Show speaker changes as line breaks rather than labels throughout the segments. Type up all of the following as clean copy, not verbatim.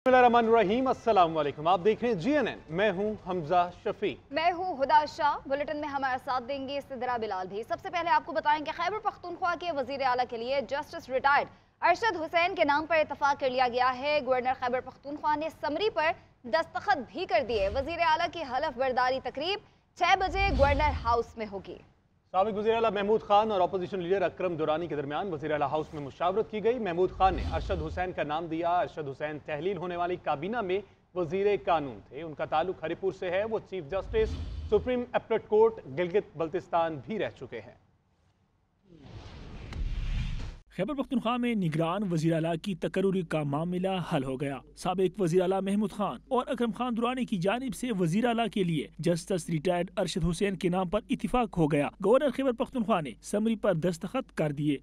बिस्मिल्लाहिर्रहमानिर्रहीम, अस्सलाम वालेकुम। आप देख रहे हैं GNN। मैं हूं हमजा शफी।
मैं हूं हुदा शाह। बुलेटिन में हमारा साथ देंगे सिद्रा बिलाल भी। सबसे पहले आपको बताएं कि खैबर पख्तूनख्वा के वजीर आला के लिए जस्टिस रिटायर्ड अरशद हुसैन के नाम पर इतफाक कर लिया गया है। गवर्नर खैबर पख्तूनख्वा ने समरी पर दस्तखत भी कर दिए। वजीर आला की हलफ बर्दारी तकरीब 6 बजे गवर्नर हाउस में होगी।
साबिक वज़ीर आला महमूद खान और अपोजिशन लीडर अकरम दुरानी के दरमियान वज़ीर आला हाउस में मुशावरत की गई। महमूद खान ने अरशद हुसैन का नाम दिया। अरशद हुसैन तहलील होने वाली काबीना में वज़ीर कानून थे। उनका ताल्लुक हरिपुर से है। वो chief justice supreme appellate court Gilgit Baltistan भी रह चुके हैं।
खैबर पख्तूनख्वा में निगरान वज़ीर आला की तकर्रुरी का मामला हल हो गया। साबिक वज़ीर आला महमूद खान और अकरम खान दुरानी की जानिब से वज़ीर आला के लिए जस्टिस रिटायर्ड अरशद हुसैन के नाम पर इत्तिफाक हो गया। गवर्नर खैबर पख्तूनख्वा ने समरी पर दस्तखत कर दिए।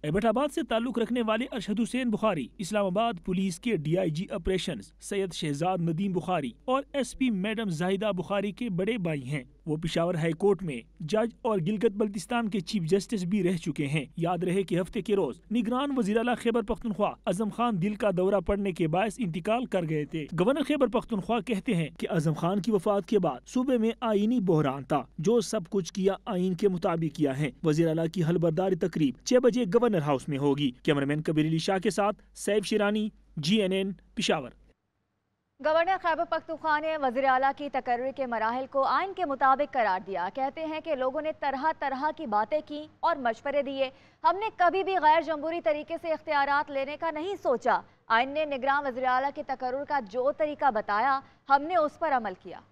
एबटाबाद से ताल्लुक रखने वाले अरशद हुसैन बुखारी इस्लामाबाद पुलिस के DIG ऑपरेशंस सैयद शहजाद नदीम बुखारी और SP मैडम जाहिदा बुखारी के बड़े भाई हैं। वो पिशावर हाई कोर्ट में जज और गिलगित बल्तिस्तान के चीफ जस्टिस भी रह चुके हैं। याद रहे कि हफ्ते के रोज निगरान वज़ीर आला खैबर पख्तूनख्वा आजम खान दिल का दौरा पड़ने के बायस इंतकाल कर गए थे। गवर्नर खैबर पख्तूनख्वा कहते हैं कि आजम खान की वफात के बाद सूबे में आईनी बहरान था। जो सब कुछ किया आइन के मुताबिक किया है। वज़ीर आला की हलबरदारी तकरीब 6 बजे गवर्नर हाउस में होगी। कैमरामैन कबीर अली शाह के साथ सैफ शिरानी, GNN पिशावर।
गवर्नर खैबर पख्तूनख्वा ने वज़ीर आला की तकर्री के मराहिल को आइन के मुताबिक करार दिया। कहते हैं कि लोगों ने तरह तरह की बातें की और मशवरे दिए। हमने कभी भी गैर जमहूरी तरीके से इख्तियारात लेने का नहीं सोचा। आइन ने निगरान वज़ीर आला की तकर्रुर का जो तरीका बताया हमने उस पर अमल किया।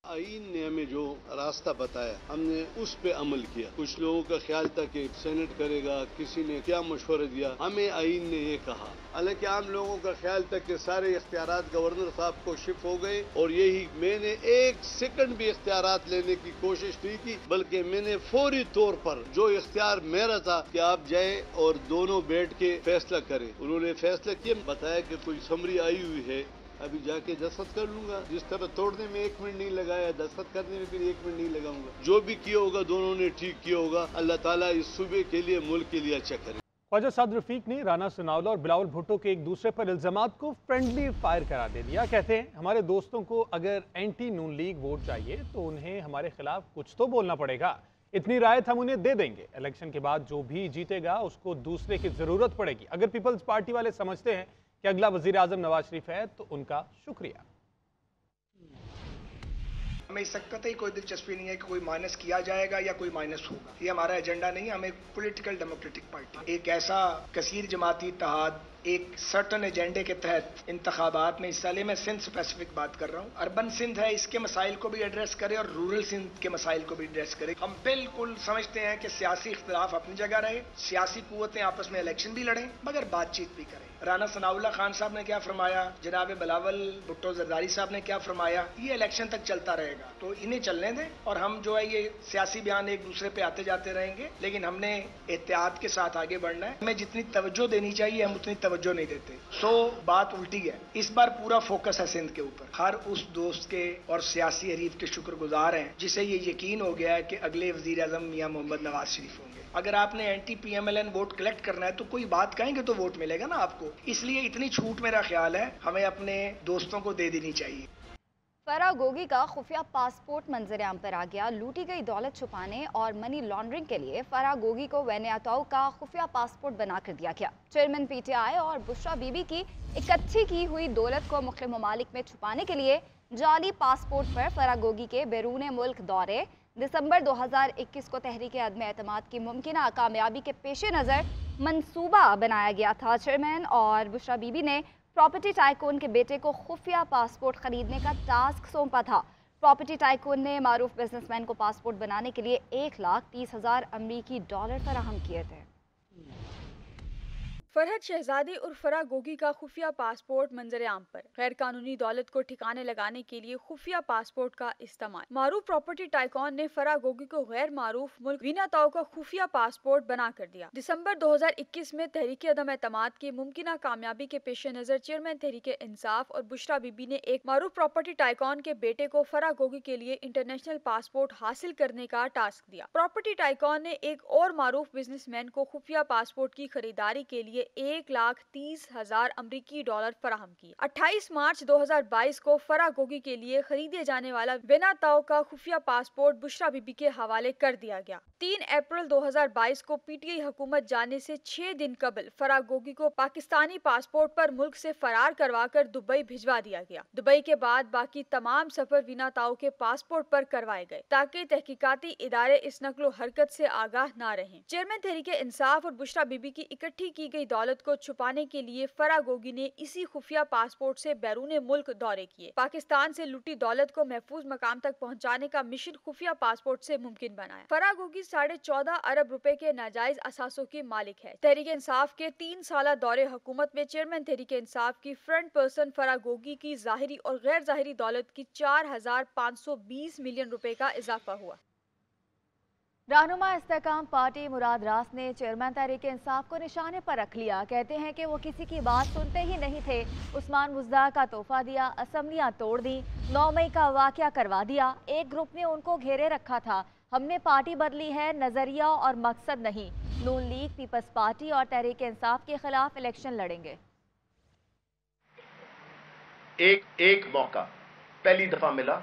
आइन ने हमें जो रास्ता बताया हमने उस पे अमल किया। कुछ लोगों का ख्याल था कि सेनेट करेगा, किसी ने क्या मशवरा दिया, हमें आइन ने ये कहा। हालांकि आम लोगों का ख्याल था कि सारे इख्तियारात गवर्नर साहब को शिफ्ट हो गए और यही मैंने एक सेकंड भी इख्तियारात लेने की कोशिश नहीं की, बल्कि मैंने फौरी तौर पर जो इख्तियार मेरा था कि आप जाए और दोनों बैठ के फैसला करें। उन्होंने फैसला किया, बताया कि कोई समरी आई हुई है, अभी जाके दस्तखत कर लूंगा। जिस तरह तोड़ने में 1 मिनट नहीं लगाया, दस्तखत करने में फिर 1 मिनट नहीं लगाऊंगा। जो भी किया होगा दोनों ने ठीक किया होगा। अल्लाह ताला इस सूबे के लिए, मुल्क के लिए अच्छा करे।
ख्वाजा साद रफीक ने राना सनाउल्लाह और बिलावल भुट्टो के एक दूसरे पर इल्जामात को फ्रेंडली फायर करार दे दिया। कहते हैं हमारे दोस्तों को अगर एंटी नून लीग वोट चाहिए तो उन्हें हमारे खिलाफ कुछ तो बोलना पड़ेगा। इतनी रायत हम उन्हें दे देंगे। इलेक्शन के बाद जो भी जीतेगा उसको दूसरे की जरूरत पड़ेगी। अगर पीपल्स पार्टी वाले समझते हैं कि अगला वजीर आजम नवाज शरीफ है तो उनका शुक्रिया।
हमें इस कतई कोई दिलचस्पी नहीं है कि कोई माइनस किया जाएगा या कोई माइनस होगा। ये हमारा एजेंडा नहीं है। हम एक पॉलिटिकल डेमोक्रेटिक पार्टी, एक ऐसा कसीर जमाती इत्तेहाद, एक सर्टन एजेंडे के तहत इंतखाबात में हिस्सा ले। मैं सिंध स्पेसिफिक बात कर रहा हूँ। अर्बन सिंध है, इसके मसाइल को भी एड्रेस करे और रूरल सिंध के मसाइल को भी एड्रेस करे। हम बिल्कुल समझते हैं कि सियासी इख्तिलाफ अपनी जगह रहे, सियासी कुव्वतें आपस में इलेक्शन भी लड़ें, मगर बातचीत भी करें। राना सनाउल्लाह खान साहब ने क्या फरमाया, जनाब बिलावल भुट्टो जरदारी साहब ने क्या फरमाया, ये इलेक्शन तक चलता रहेगा। तो इन्हें चलने दें और हम जो है ये सियासी बयान एक दूसरे पे आते जाते रहेंगे, लेकिन हमने एहतियात के साथ आगे बढ़ना है। हमें जितनी तवज्जो देनी चाहिए हम उतनी तवज्जो नहीं देते। बात उल्टी है। इस बार पूरा फोकस है सिंध के ऊपर। हर उस दोस्त के और सियासी हरीफ के शुक्रगुजार हैं जिसे ये यकीन हो गया है कि अगले वजीर आजम मियां मोहम्मद नवाज शरीफ होंगे। अगर आपने एंटी PMLN वोट कलेक्ट करना है तो कोई बात कहेंगे तो वोट मिलेगा ना आपको। इसलिए इतनी छूट मेरा ख्याल है हमें अपने दोस्तों को दे देनी चाहिए।
फरागोगी का खुफिया पासपोर्ट मंजर-ए-आम पर आ गया। लूटी गई दौलत छुपाने और मनी लॉन्ड्रिंग के लिए फरागोगी को वैनियाताओ का खुफिया पासपोर्ट बना कर दिया गया। चेयरमैन PTI और बुशरा बीबी की इकट्ठी की हुई दौलत को मुख्तलिफ ममालिक में छुपाने के लिए जाली पासपोर्ट पर फरागोगी के बैरून मुल्क दौरे दिसंबर 2021 को तहरीक अदम एतमाद की मुमकिन कामयाबी के पेश नज़र मंसूबा बनाया गया था। चेयरमैन और बुशरा बीबी ने प्रॉपर्टी टाइकून के बेटे को खुफिया पासपोर्ट खरीदने का टास्क सौंपा था। प्रॉपर्टी टाइकून ने मारूफ बिजनेसमैन को पासपोर्ट बनाने के लिए $1,30,000 अमरीकी फराहम किए थे।
फरहद शहजादी और फरागोगी का खुफिया पासपोर्ट मंजर आम पर। गैर कानूनी दौलत को ठिकाने लगाने के लिए खुफिया पासपोर्ट का इस्तेमाल। मारूफ प्रॉपर्टी टाइकॉन ने फरागोगी को गैर मारूफ मुल्क वीनाताओ का खुफिया पासपोर्ट बना कर दिया। दिसंबर 2021 में तहरीक अदम एतमाद की मुमकिन कामयाबी के पेश नजर चेयरमैन तहरीक इंसाफ और बुशरा बीबी ने एक मारूफ प्रॉपर्टी टाइकॉन के बेटे को फरागोगी के लिए इंटरनेशनल पासपोर्ट हासिल करने का टास्क दिया। प्रॉपर्टी टाइकॉन ने एक और मारूफ बिजनेसमैन को खुफिया पासपोर्ट की खरीदारी के लिए लिए 1,30,000 अमरीकी डॉलर फराहम किए। 28 मार्च 2022 को फराह गोगी के लिए खरीदे जाने वाला वेनाताओ का खुफिया पासपोर्ट बुशरा बीबी के हवाले कर दिया गया। 3 अप्रैल 2022 को पीटीआई हुकूमत जाने से 6 दिन कबल फराह गोगी को पाकिस्तानी पासपोर्ट पर मुल्क से फरार करवाकर दुबई भिजवा दिया गया। दुबई के बाद बाकी तमाम सफर वीनाताओ के पासपोर्ट पर करवाए गए ताकि तहकीकाती इदारे इस नक्लो हरकत से आगाह न रहें। चेयरमैन तहरीके इंसाफ और बुशरा बीबी की इकट्ठी की गई दौलत को छुपाने के लिए फराह गोगी ने इसी खुफिया पासपोर्ट से बैरून मुल्क दौरे किए। पाकिस्तान से लुटी दौलत को महफूज मकाम तक पहुँचाने का मिशन खुफिया पासपोर्ट से मुमकिन बनाया। फराह गोगी 14.5 अरब रुपए के नाजायज असासों की मालिक है। तहरीके इंसाफ के 3 साला दौरे हुकूमत में चेयरमैन तहरीके इंसाफ की फ्रंट पर्सन फराह गोगी की जाहिरी और गैर जाहिरी दौलत की 4,520 मिलियन रुपए का इजाफा हुआ।
रहनुमा इस्तेकाम पार्टी मुराद रास ने चेयरमैन तहरीक इंसाफ को निशाने पर रख लिया। कहते हैं कि वो किसी की बात सुनते ही नहीं थे। उस्मान बुज़दा का तोहफा दिया, असम्बलियाँ तोड़ दी, 9 मई का वाक़या करवा दिया। एक ग्रुप ने उनको घेरे रखा था। हमने पार्टी बदली है, नजरिया और मकसद नहीं। नून लीग, पीपल्स पार्टी और तहरीक इंसाफ के खिलाफ इलेक्शन लड़ेंगे।
एक मौका पहली दफा मिला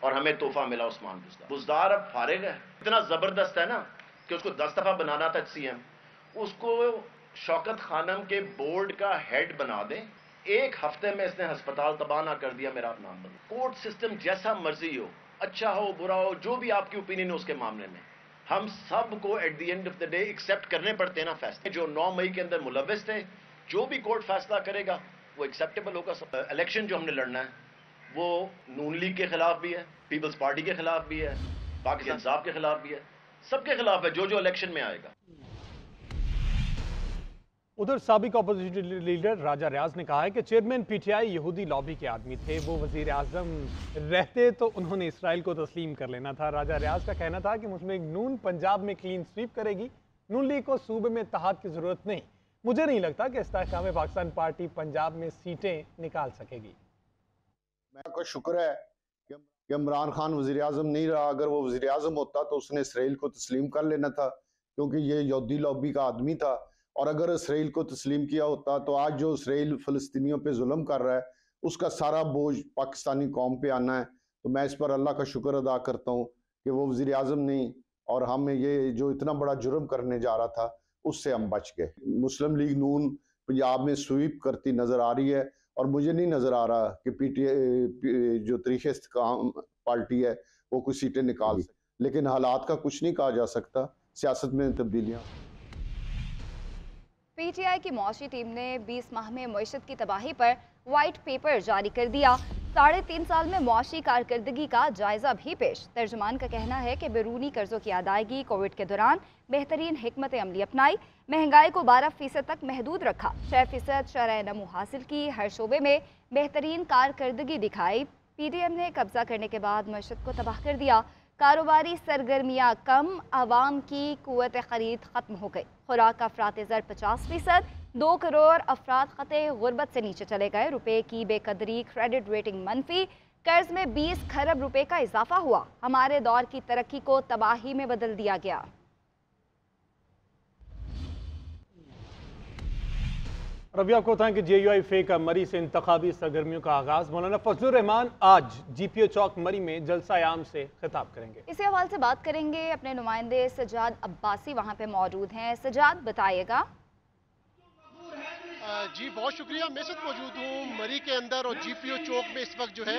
और हमें तोहफा मिला उस्मान बुज़दा। बुज़दार अब फारिग है, इतना जबरदस्त है ना कि उसको 10 दफा बनाना था सीएम, उसको शौकत खानम के बोर्ड का हेड बना दें। 1 हफ्ते में इसने अस्पताल तबाह ना कर दिया। मेरा नाम बना। कोर्ट सिस्टम जैसा मर्जी हो, अच्छा हो बुरा हो, जो भी आपकी ओपिनियन हो उसके मामले में, हम सबको at the end of the day accept करने पड़ते हैं ना फैसले। जो 9 मई के अंदर मुलव्विस थे, जो भी कोर्ट फैसला करेगा वो एक्सेप्टेबल होगा। इलेक्शन जो हमने लड़ना है वो नून लीग के खिलाफ भी है, पीपल्स पार्टी के खिलाफ भी है, पाकिस्तान इंसाफ के खिलाफ भी है, सबके खिलाफ है जो इलेक्शन में आएगा।
उधर साबिक अपोजिशन लीडर राजा रियाज ने कहा है कि चेयरमैन पीटीआई यहूदी लॉबी के आदमी थे। वो वजीर आजम रहते तो उन्होंने इसराइल को तस्लीम कर लेना था। राजा रियाज का कहना था कि मुस्लिम नून पंजाब में क्लीन स्वीप करेगी, नून लीग को सूबे में इत्तेहाद की जरूरत नहीं। मुझे नहीं लगता कि इस्तेहकाम पाकिस्तान पार्टी पंजाब में सीटें निकाल सकेगी।
मैं का शुक्र है कि इमरान खान वजीर आजम नहीं रहा। अगर वो वजीर आजम होता तो उसने इसराइल को तस्लीम कर लेना था, क्योंकि ये यहूदी लॉबी का आदमी था। और अगर इसराइल को तस्लीम किया होता तो आज जो इसराइल फ़लस्तीनियों पे जुल्म कर रहा है उसका सारा बोझ पाकिस्तानी कौम पे आना है। तो मैं इस पर अल्लाह का शुक्र अदा करता हूँ कि वो वजीर आजम नहीं, और हमें ये जो इतना बड़ा जुर्म करने जा रहा था उससे हम बच गए। मुस्लिम लीग नून पंजाब में स्वीप करती नज़र आ रही है, और मुझे नहीं नज़र आ रहा कि पीटीआई जो तरीक़े इस्तेकाम पार्टी है वो कुछ सीटें निकाल सके। लेकिन हालात का कुछ नहीं कहा जा सकता, सियासत में तब्दीलियाँ।
पीटीआई की मौशी टीम ने 20 माह में मईशत की तबाही पर वाइट पेपर जारी कर दिया। 3.5 साल में मुआशी कारकर्दगी का जायजा भी पेश। तर्जुमान का कहना है कि बैरूनी कर्जों की अदायगी, कोविड के दौरान बेहतरीन हिकमत अमली अपनाई, महंगाई को 12% तक महदूद रखा, 6% शरह नमू हासिल की, हर शोबे में बेहतरीन कारकर्दगी दिखाई। पीडीएम ने कब्जा करने के बाद मईशत को तबाह कर दिया। कारोबारी सरगर्मियाँ कम, आवाम की कुव्वत खरीद खत्म हो गई। खुराक का अफरात ज़र 50%, 2 करोड़ अफराद खते गुर्बत से नीचे चले गए। रुपए की बेकदरी, क्रेडिट रेटिंग मनफी, कर्ज में 20 खरब रुपए का इजाफा हुआ। हमारे दौर की तरक्की को तबाही में बदल दिया गया।
और अभी आपको बताएं कि JUI फेक मरी से इंतखाबी सरगर्मियों का आगाज। मौलाना फजलुर रहमान आज GPO चौक मरी में जलसा-ए-आम से खिताब करेंगे।
इसी हवाले से बात करेंगे, अपने नुमाइंदे सजाद अब्बासी वहां पे मौजूद हैं। सजाद, बताइएगा।
जी बहुत शुक्रिया। मैं सिर्फ मौजूद हूँ मरी के अंदर, और GPO चौक में इस वक्त जो है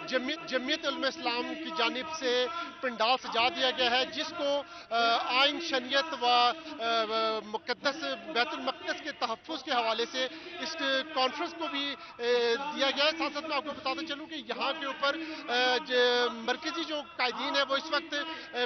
जमीयत उलमा इस्लाम की जानिब से पंडाल सजा दिया गया है, जिसको आइन शरीयत व मुक़द्दस बैतुल मक़दस के तहफ़्फ़ुज़ के हवाले से इस कॉन्फ्रेंस को भी दिया गया है। साथ साथ मैं आपको बताता चलूँ कि यहाँ के ऊपर मरकज़ी जो कायदीन है वो इस वक्त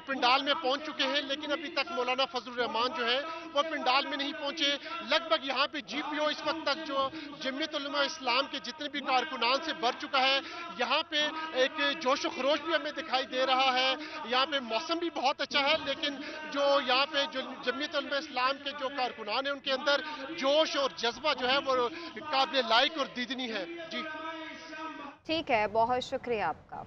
पंडाल में पहुँच चुके हैं, लेकिन अभी तक मौलाना फजलुर रहमान जो है वो पंडाल में नहीं पहुँचे। लगभग यहाँ पे GPO इस वक्त तक जो जमीयत उलमा इस्लाम के जितने भी कारकुनान से भर चुका है। यहाँ पे एक जोश व खरोश भी हमें दिखाई दे रहा है। यहाँ पे मौसम भी बहुत अच्छा है, लेकिन जो यहाँ पे जो जमीयत उलमा इस्लाम के जो कारकुनान है उनके अंदर जोश और जज्बा जो है वो काबिल लाइक और दीदनी है। जी
ठीक है, बहुत शुक्रिया आपका।